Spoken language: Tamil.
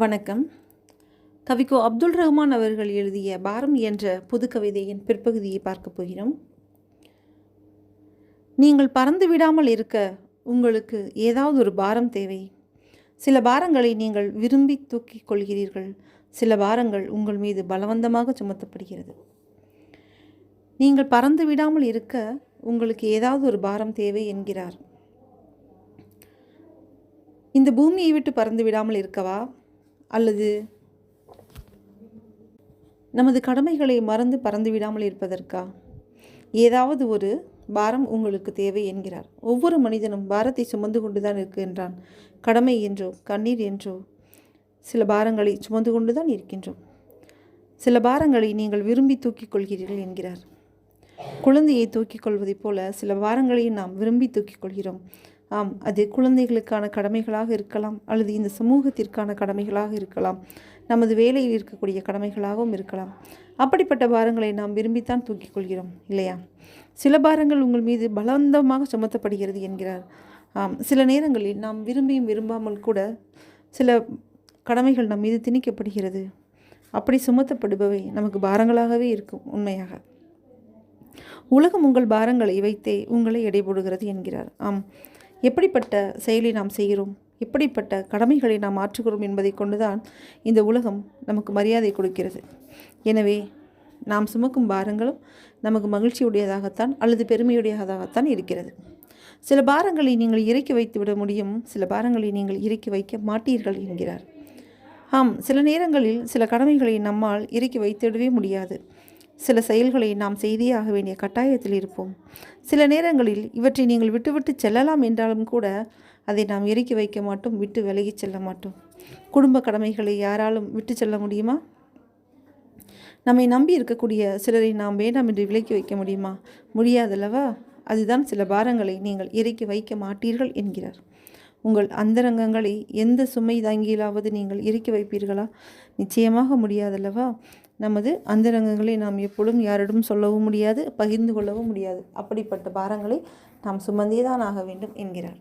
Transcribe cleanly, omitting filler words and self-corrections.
வணக்கம். கவிக்கோ அப்துல் ரஹ்மான் அவர்கள் எழுதிய பாரம் என்ற புது கவிதையின் பிற்பகுதியை பார்க்க போகிறோம். நீங்கள் பறந்து விடாமல் இருக்க உங்களுக்கு ஏதாவது ஒரு பாரம் தேவை. சில பாரங்களை நீங்கள் விரும்பி தூக்கிக் கொள்கிறீர்கள். சில பாரங்கள் உங்கள் மீது பலவந்தமாக சுமத்தப்படுகிறது. நீங்கள் பறந்து விடாமல் இருக்க உங்களுக்கு ஏதாவது ஒரு பாரம் தேவை என்கிறார். இந்த பூமியை விட்டு பறந்து விடாமல் இருக்கவா, அல்லது நமது கடமைகளை மறந்து பறந்து விடாமல் இருப்பதற்கா? ஏதாவது ஒரு பாரம் உங்களுக்கு தேவை என்கிறார். ஒவ்வொரு மனிதனும் பாரத்தை சுமந்து கொண்டுதான் இருக்கின்றான். கடமை என்றோ கண்ணீர் என்றோ சில பாரங்களை சுமந்து கொண்டுதான் இருக்கின்றோம். சில பாரங்களை நீங்கள் விரும்பி தூக்கிக் கொள்கிறீர்கள் என்கிறார். குழந்தையை தூக்கிக் கொள்வதைப் போல சில பாரங்களை நாம் விரும்பி தூக்கிக் கொள்கிறோம். ஆம், அது குழந்தைகளுக்கான கடமைகளாக இருக்கலாம், அல்லது இந்த சமூகத்திற்கான கடமைகளாக இருக்கலாம், நமது வேலையில் இருக்கக்கூடிய கடமைகளாகவும் இருக்கலாம். அப்படிப்பட்ட பாரங்களை நாம் விரும்பித்தான் தூக்கிக் கொள்கிறோம் இல்லையா? சில பாரங்கள் உங்கள் மீது பலவந்தமாக சுமத்தப்படுகிறது என்கிறார். ஆம், சில நேரங்களில் நாம் விரும்பியும் விரும்பாமல் கூட சில கடமைகள் நம் மீது திணிக்கப்படுகிறது. அப்படி சுமத்தப்படுபவை நமக்கு பாரங்களாகவே இருக்கும். உண்மையாக உலகம் உங்கள் பாரங்களை வைத்தே உங்களை எடை போடுகிறது என்கிறார். ஆம், எப்படிப்பட்ட செயலை நாம் செய்கிறோம், எப்படிப்பட்ட கடமைகளை நாம் ஆற்றுகிறோம் என்பதை கொண்டுதான் இந்த உலகம் நமக்கு மரியாதை கொடுக்கிறது. எனவே நாம் சுமக்கும் பாரங்களும் நமக்கு மகிழ்ச்சியுடையதாகத்தான் அல்லது பெருமையுடையதாகத்தான் இருக்கிறது. சில பாரங்களை நீங்கள் இறக்கி வைத்து விட முடியும், சில பாரங்களை நீங்கள் இறக்கி வைக்க மாட்டீர்கள் என்கிறார். ஆம், சில நேரங்களில் சில கடமைகளை நம்மால் இறக்கி வைத்திடவே முடியாது. சில செயல்களை நாம் செய்தே ஆக வேண்டிய கட்டாயத்தில் இருப்போம். சில நேரங்களில் இவற்றை நீங்கள் விட்டுவிட்டு செல்லலாம் என்றாலும் கூட அதை நாம் இறக்கி வைக்க மாட்டோம், விட்டு விலகி செல்ல மாட்டோம். குடும்ப கடமைகளை யாராலும் விட்டு செல்ல முடியுமா? நம்மை நம்பி இருக்கக்கூடிய சிலரை நாம் வேண்டாம் என்று விலக்கி வைக்க முடியுமா? முடியாதல்லவா? அதுதான் சில பாரங்களை நீங்கள் இறக்கி வைக்க மாட்டீர்கள் என்கிறார். உங்கள் அந்தரங்கங்களை எந்த சுமை தாங்கியிலாவது நீங்கள் இறக்கி வைப்பீர்களா? நிச்சயமாக முடியாதல்லவா? நமது அந்தரங்கங்களை நாம் எப்பொழுதும் யாரிடம் சொல்லவும் முடியாது, பகிர்ந்து கொள்ளவும் முடியாது. அப்படிப்பட்ட பாரங்களை நாம் சுமந்தேதான் ஆக வேண்டும் என்கிறார்.